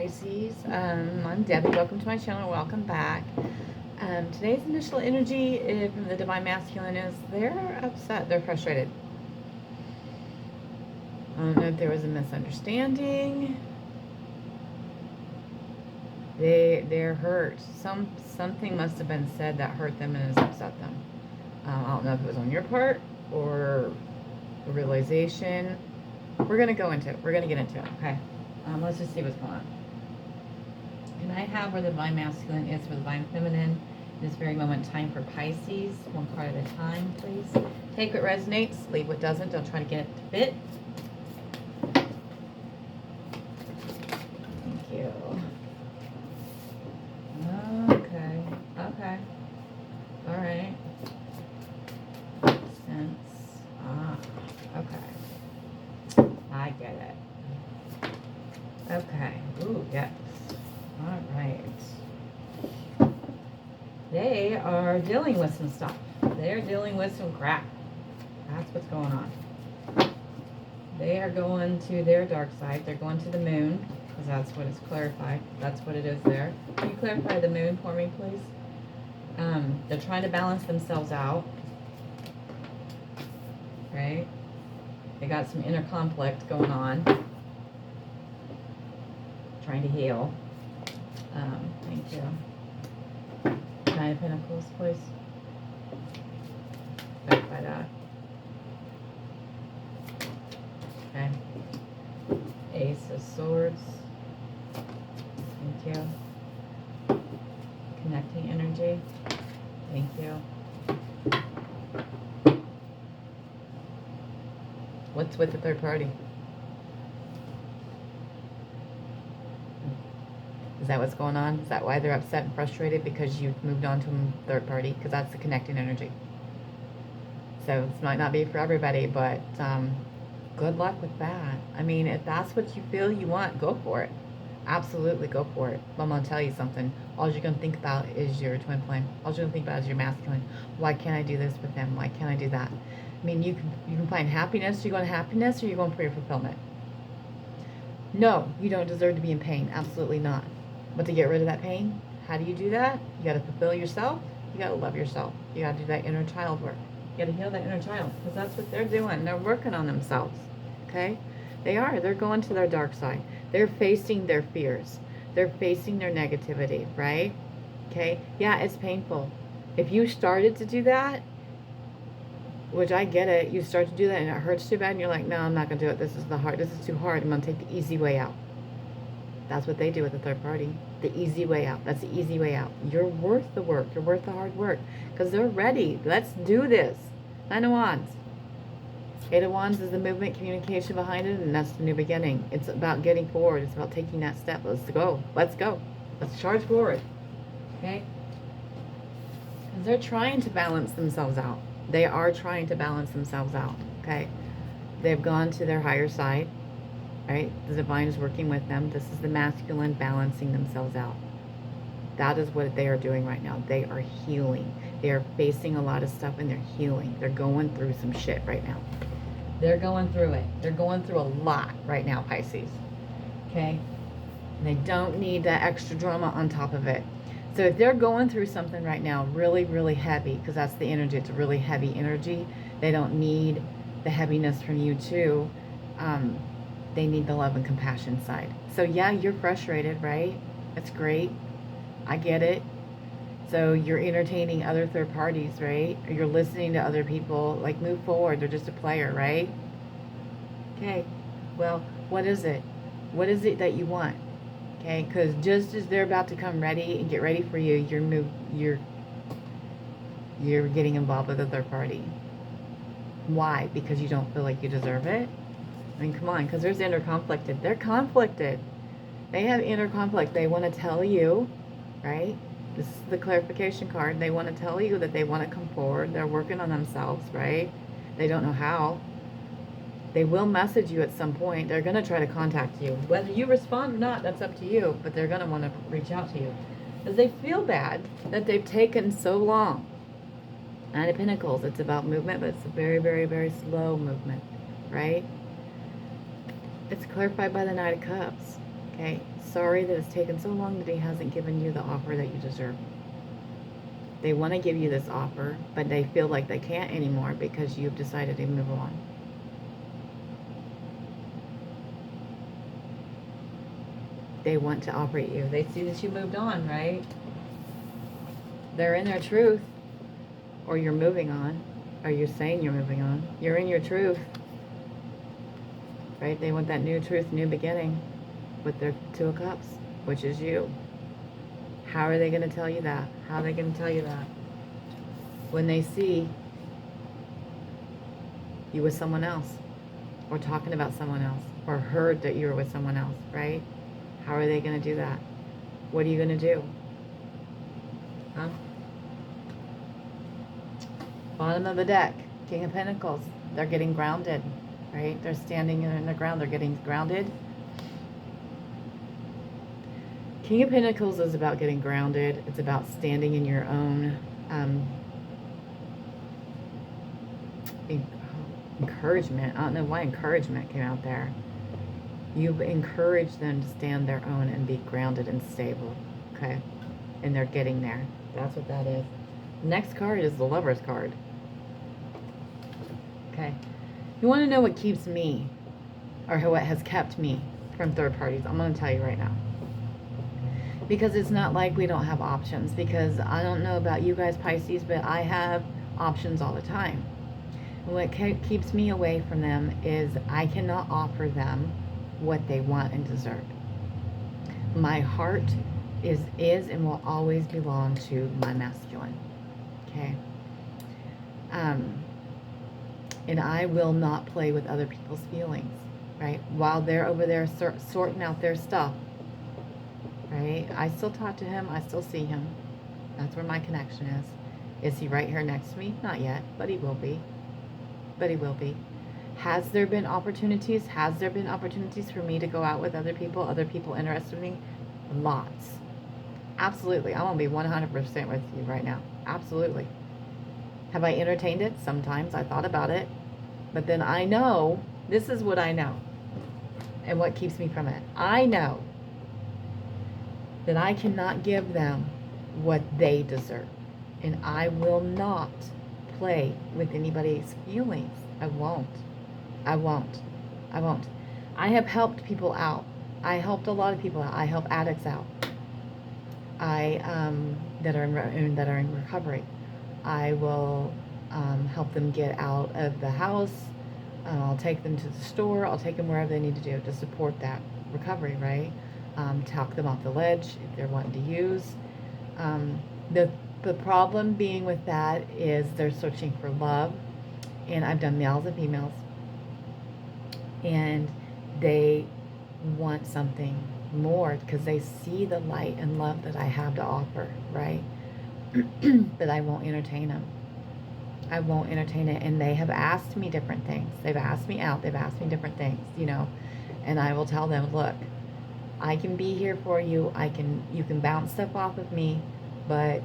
Pisces. I'm Debbie. Welcome to my channel. Welcome back. Today's initial energy from the Divine Masculine is they're upset. They're frustrated. I don't know if there was a misunderstanding. They're hurt. Something must have been said that hurt them and has upset them. I don't know if it was on your part or a realization. We're going to go into it. We're going to get into it, okay? Let's just see what's going on. And I have where the Divine Masculine is for the Divine Feminine. In this very moment, time for Pisces. One card at a time, please. Take what resonates, leave what doesn't. Don't try to get it to fit. Thank you. Okay. Okay. All right. Sense. Okay. I get it. Okay. Ooh, yes. All right. They are dealing with some stuff. They're dealing with some crap. That's what's going on. They are going to their dark side. They're going to the moon, because that's what it's clarified. That's what it is there. Can you clarify the moon for me, please? They're trying to balance themselves out. Right? They got some inner conflict going on. Trying to heal. Thank you. Nine of Pentacles, please. Clarify that. Okay. Ace of Swords. Thank you. Connecting energy. Thank you. What's with the third party? Is that what's going on? Is that why they're upset and frustrated? Because you've moved on to a third party? Because that's the connecting energy. So this might not be for everybody, but good luck with that. I mean, if that's what you feel you want, go for it. Absolutely go for it. But I'm going to tell you something. All you're going to think about is your twin flame. All you're going to think about is your masculine. Why can't I do this with them? Why can't I do that? I mean, you can find happiness. You're going to happiness, or you're going for your fulfillment. No, you don't deserve to be in pain. Absolutely not. But to get rid of that pain, how do you do that? You got to fulfill yourself. You got to love yourself. You got to do that inner child work. You got to heal that inner child, because that's what they're doing. They're working on themselves. Okay? They are. They're going to their dark side. They're facing their fears. They're facing their negativity, right? Okay? Yeah, it's painful. If you started to do that, which I get it, you start to do that and it hurts too bad, and you're like, no, I'm not going to do it. This is too hard. I'm going to take the easy way out. That's what they do with the third party. The easy way out. That's the easy way out. You're worth the work. You're worth the hard work. Because they're ready. Let's do this. Nine of Wands. Eight of Wands is the movement, communication behind it, and that's the new beginning. It's about getting forward. It's about taking that step. Let's go. Let's go. Let's charge forward. Okay? Because they're trying to balance themselves out. They are trying to balance themselves out. Okay? They've gone to their higher side. Right? The divine is working with them. This is the masculine balancing themselves out. That is what they are doing right now. They are healing. They are facing a lot of stuff and they're healing. They're going through some shit right now. They're going through it. They're going through a lot right now, Pisces. Okay? And they don't need that extra drama on top of it. So if they're going through something right now really, really heavy, because that's the energy, it's a really heavy energy, they don't need the heaviness from you too. They need the love and compassion side. So yeah, you're frustrated, right? That's great. I get it. So you're entertaining other third parties, right? Or you're listening to other people. Like, move forward. They're just a player, right? Okay. Well, what is it? What is it that you want? Okay? Because just as they're about to come ready and get ready for you, you're getting involved with a third party. Why? Because you don't feel like you deserve it? I mean, come on, because there's inner conflict. They're conflicted. They have inner conflict. They want to tell you, right? This is the clarification card. They want to tell you that they want to come forward. They're working on themselves, right? They don't know how. They will message you at some point. They're going to try to contact you. Whether you respond or not, that's up to you. But they're going to want to reach out to you. Because they feel bad that they've taken so long. Nine of Pentacles. It's about movement, but it's a very, very, very slow movement, right? It's clarified by the Knight of Cups. Okay, sorry that it's taken so long that he hasn't given you the offer that you deserve. They want to give you this offer, but they feel like they can't anymore because you've decided to move on. They want to operate you. They see that you moved on, right? They're in their truth. Or you're moving on. Or you're saying you're moving on. You're in your truth. Right? They want that new truth, new beginning with their Two of Cups, which is you. How are they going to tell you that? How are they going to tell you that? When they see you with someone else, or talking about someone else, or heard that you were with someone else, right? How are they going to do that? What are you going to do? Huh? Bottom of the deck, King of Pentacles. They're getting grounded, right? They're standing in the ground. They're getting grounded. King of Pentacles is about getting grounded. It's about standing in your own encouragement. I don't know why encouragement came out there. You've encouraged them to stand their own and be grounded and stable. Okay? And they're getting there. That's what that is. Next card is the Lover's card. Okay? You want to know what keeps me, or what has kept me from third parties? I'm going to tell you right now. Because it's not like we don't have options. Because I don't know about you guys, Pisces, but I have options all the time. And what keeps me away from them is I cannot offer them what they want and deserve. My heart is and will always belong to my masculine. Okay? And I will not play with other people's feelings. Right? While they're over there sorting out their stuff. Right? I still talk to him. I still see him. That's where my connection is. Is he right here next to me? Not yet, but he will be. But he will be. Has there been opportunities? Has there been opportunities for me to go out with other people interested in me? Lots. Absolutely. I'm going to be 100% with you right now. Absolutely. Have I entertained it? Sometimes. I thought about it. But then I know, this is what I know. And what keeps me from it. I know that I cannot give them what they deserve. And I will not play with anybody's feelings. I won't. I won't. I won't. I have helped people out. I helped a lot of people out. I help addicts out. That are in recovery. I will help them get out of the house. I'll take them to the store. I'll take them wherever they need to do to support that recovery, right? Talk them off the ledge if they're wanting to use. The problem being with that is they're searching for love. And I've done males and females. And they want something more because they see the light and love that I have to offer, right? But I won't entertain them. I won't entertain it. And they have asked me different things. They've asked me out. They've asked me different things, you know. And I will tell them, look, I can be here for you. You can bounce stuff off of me, but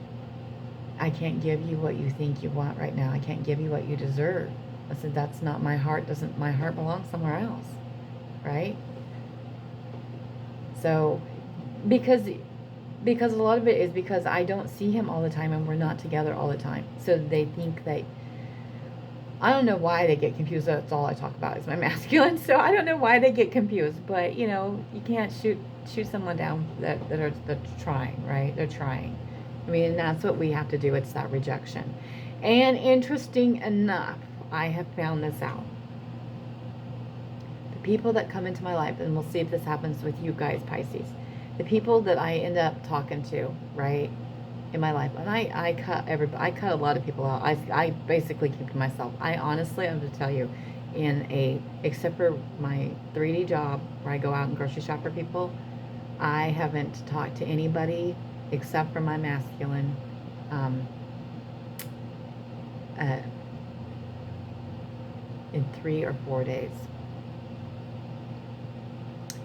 I can't give you what you think you want right now. I can't give you what you deserve. I said, that's not my heart. My heart belongs somewhere else, right? So, because a lot of it is because I don't see him all the time and we're not together all the time. So they think that, I don't know why they get confused. That's all I talk about is my masculine. So I don't know why they get confused. But, you know, you can't shoot someone down that's trying, right? They're trying. I mean, and that's what we have to do. It's that rejection. And interesting enough, I have found this out. The people that come into my life, and we'll see if this happens with you guys, Pisces. The people that I end up talking to, right, in my life, and I cut a lot of people out. I basically keep to myself. I honestly, I'm going to tell you, except for my 3D job where I go out and grocery shop for people, I haven't talked to anybody except for my masculine in 3 or 4 days.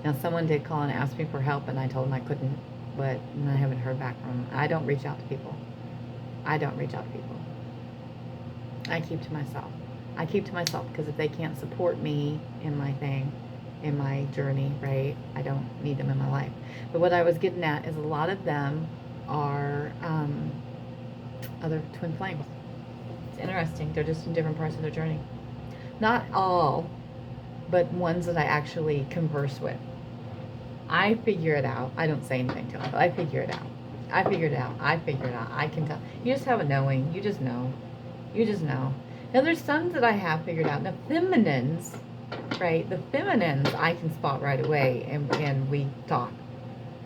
Now, someone did call and ask me for help, and I told them I couldn't, but I haven't heard back from them. I don't reach out to people. I don't reach out to people. I keep to myself. I keep to myself because if they can't support me in my thing, in my journey, right? I don't need them in my life. But what I was getting at is a lot of them are other twin flames. It's interesting. They're just in different parts of their journey. Not all, but ones that I actually converse with. I figure it out. I don't say anything to them, but I figure it out. I figure it out. I figure it out. I can tell. You just have a knowing. You just know. You just know. Now, there's some that I have figured out. Now, feminines, right? The feminines I can spot right away, and we talk.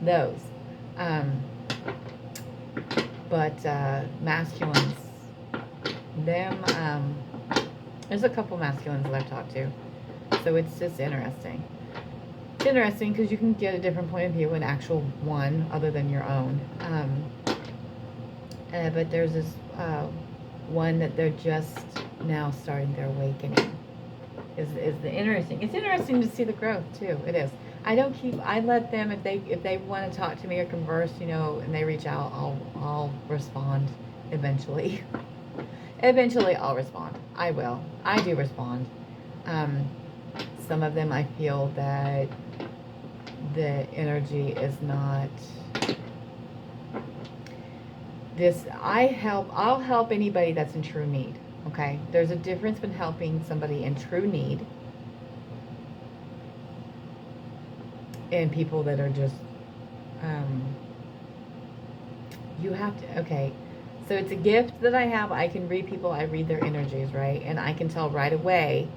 Those. But masculines, them, there's a couple masculines that I've talked to. So it's just interesting. It's interesting because you can get a different point of view, an actual one other than your own. But there's this one that they're just now starting their awakening. Is the interesting. It's interesting to see the growth too. It is. I let them, if they want to talk to me or converse, you know, and they reach out, I'll respond eventually. Eventually I'll respond. I will. I do respond. Some of them I feel that the energy is not this. I'll help anybody that's in true need. Okay? There's a difference between helping somebody in true need and people that are just you have to, okay, so it's a gift that I have. I can read people. I read their energies, right? And I can tell right away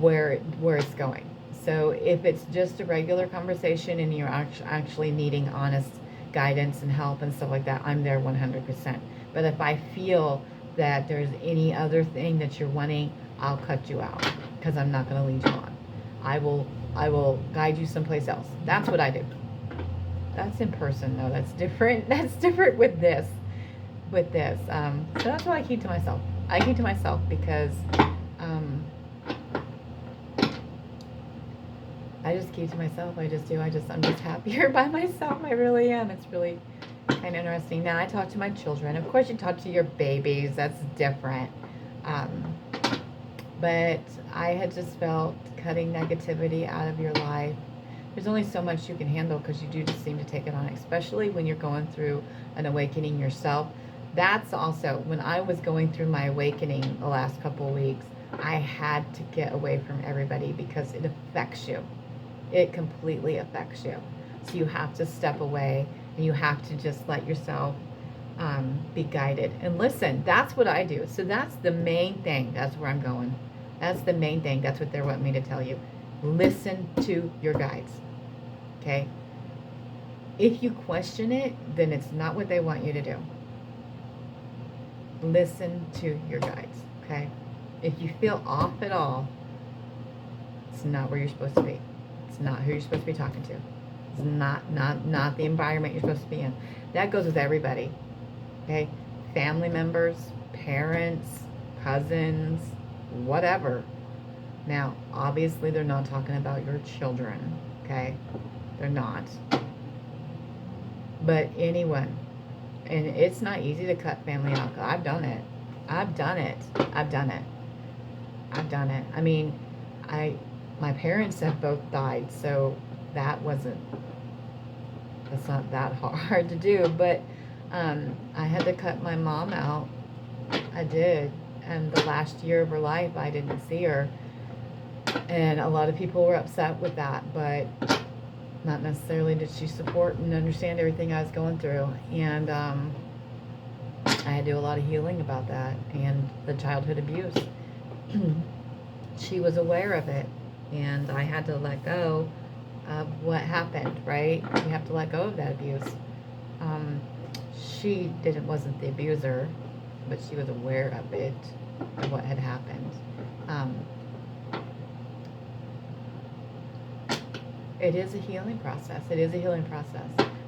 where it's going. So if it's just a regular conversation and you're actually needing honest guidance and help and stuff like that, I'm there 100%. But if I feel that there's any other thing that you're wanting, I'll cut you out because I'm not going to lead you on. I will guide you someplace else. That's what I do. That's in person though. That's different. That's different with this. So that's what I keep to myself. I keep to myself because I just keep to myself. I just do. I'm just happier by myself. I really am. It's really kind of interesting. Now I talk to my children. Of course you talk to your babies. That's different. But I had just felt cutting negativity out of your life. There's only so much you can handle because you do just seem to take it on, especially when you're going through an awakening yourself. That's also, when I was going through my awakening the last couple of weeks, I had to get away from everybody because it affects you. It completely affects you. So you have to step away and you have to just let yourself be guided. And listen, that's what I do. So that's the main thing. That's where I'm going. That's the main thing. That's what they're wanting me to tell you. Listen to your guides. Okay? If you question it, then it's not what they want you to do. Listen to your guides. Okay? If you feel off at all, it's not where you're supposed to be. It's not who you're supposed to be talking to. It's not the environment you're supposed to be in. That goes with everybody. Okay? Family members, parents, cousins, whatever. Now, obviously, they're not talking about your children. Okay? They're not. But anyone. And it's not easy to cut family out. I've done it. I mean, my parents have both died, so that's not that hard to do. But I had to cut my mom out. I did. And the last year of her life, I didn't see her. And a lot of people were upset with that, but not necessarily did she support and understand everything I was going through. And I had to do a lot of healing about that and the childhood abuse. She was aware of it, and I had to let go of what happened, right? You have to let go of that abuse. She wasn't the abuser, but she was aware of it, of what had happened. It is a healing process.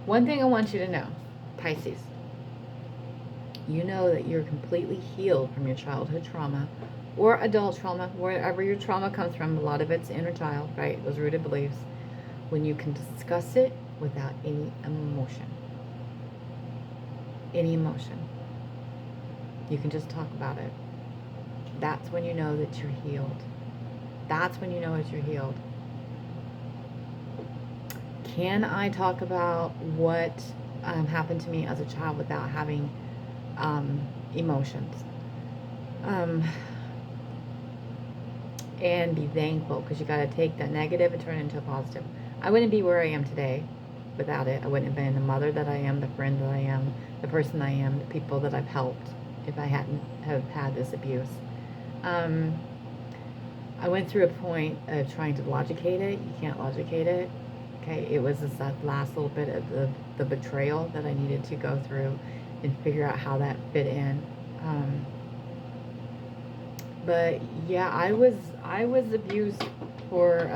One thing I want you to know, Pisces, you know that you're completely healed from your childhood trauma or adult trauma, wherever your trauma comes from. A lot of it's inner child, right? Those rooted beliefs. When you can discuss it without any emotion. You can just talk about it. That's when you know that you're healed. can I talk about what happened to me as a child without having emotions? And be thankful, because you got to take that negative and turn it into a positive. I wouldn't be where I am today without it. I wouldn't have been the mother that I am, the friend that I am, the person I am, the people that I've helped, if I hadn't have had this abuse. I went through a point of trying to logicate it. You can't logicate it. Okay, it was this last little bit of the betrayal that I needed to go through and figure out how that fit in. But yeah, I was abused for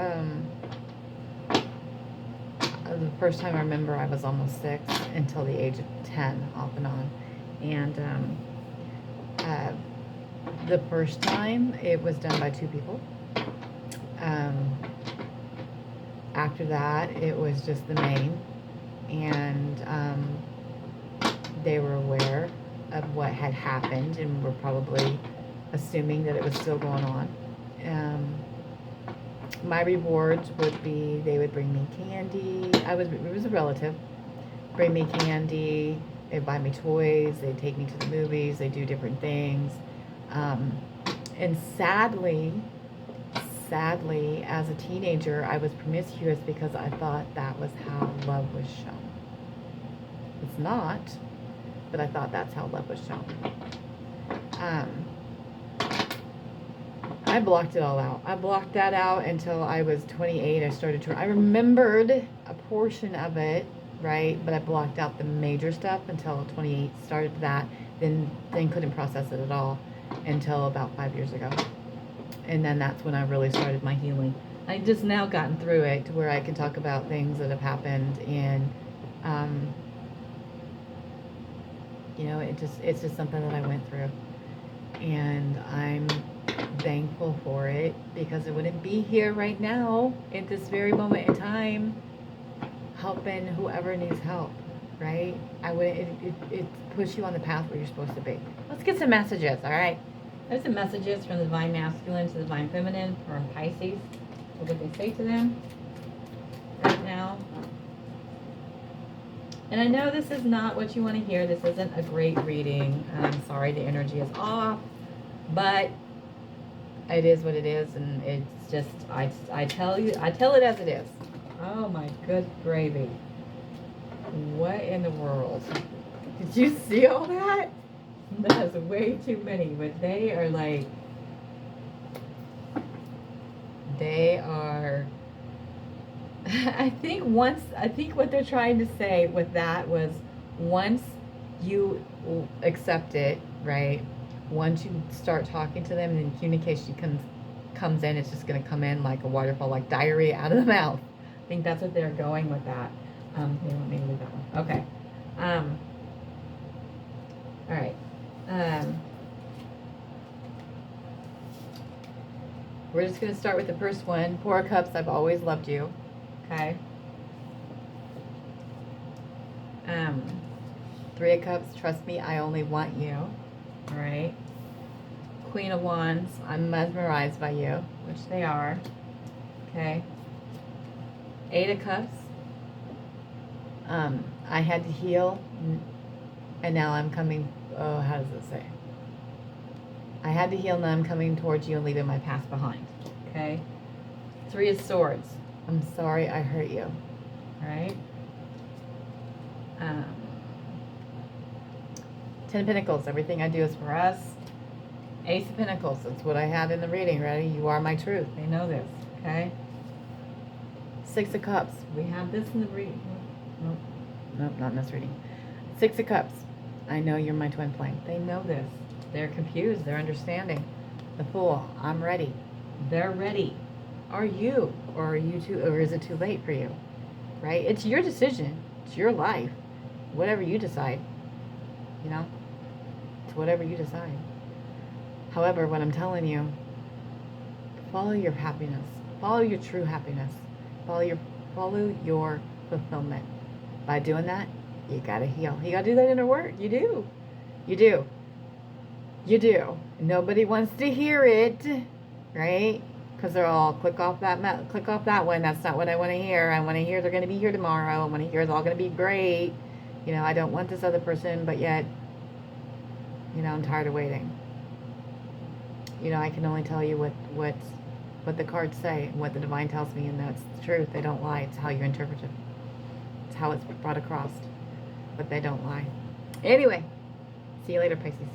the first time I remember. I was almost 6 until the age of 10, off and on. And the first time it was done by 2 people. After that, it was just the main, and they were aware of what had happened and were probably assuming that it was still going on. My rewards would be, they would bring me candy. It was a relative. Bring me candy, they'd buy me toys, they'd take me to the movies, they'd do different things. And sadly, as a teenager, I was promiscuous because I thought that was how love was shown. It's not, but I thought that's how love was shown. I blocked it all out. I blocked that out until I was 28. I remembered a portion of it, right? But I blocked out the major stuff until 28. Started that, then couldn't process it at all until about 5 years ago. And then that's when I really started my healing. I just now gotten through it to where I can talk about things that have happened, and you know, it's just something that I went through, and I'm thankful for it, because I wouldn't be here right now at this very moment in time helping whoever needs help, right? I wouldn't. It puts you on the path where you're supposed to be. Let's get some messages, all right? There's some messages from the Divine Masculine to the Divine Feminine from Pisces. What would they say to them right now? And I know this is not what you want to hear. This isn't a great reading. I'm sorry, the energy is off, but it is what it is, and it's just, I tell it as it is. Oh my good gravy. What in the world? Did you see all that? That's way too many, but they are like, I think what they're trying to say with that was, once you accept it, right? Once you start talking to them, and then communication comes in, it's just going to come in like a waterfall, like diarrhea out of the mouth. I think that's what they're going with that. Here, let me leave that one. Okay. All right. We're just going to start with the first one. 4 of Cups, I've always loved you. Okay. 3 of Cups, trust me, I only want you. All right. Queen of Wands, I'm mesmerized by you, which they are. Okay. 8 of Cups, I had to heal, and now I'm coming. Oh, how does it say? I had to heal, now I'm coming towards you and leaving my past behind. Okay. 3 of Swords, I'm sorry I hurt you. All right. 10 of Pentacles, everything I do is for us. Ace of Pentacles, that's what I had in the reading. Ready? You are my truth. They know this. Okay. 6 of Cups, we have this in the reading. Nope, not in this reading. 6 of Cups, I know you're my twin flame. They know this. They're confused. They're understanding. The Fool, I'm ready. They're ready. Are you? Or are you too? Or is it too late for you? Right? It's your decision. It's your life. Whatever you decide. You know? It's whatever you decide. However, what I'm telling you, follow your happiness. Follow your true happiness. Follow your fulfillment. By doing that, you gotta heal. You gotta do that inner work. You do. You do. You do. Nobody wants to hear it, right? because they're all click off that one. That's not what I want to hear. I want to hear they're going to be here tomorrow. I want to hear it's all going to be great. You know, I don't want this other person, but yet, you know, I'm tired of waiting. You know, I can only tell you what the cards say, what the divine tells me, and that's the truth. They don't lie. It's how you interpret it. It's how it's brought across, but they don't lie. Anyway, see you later, Pisces.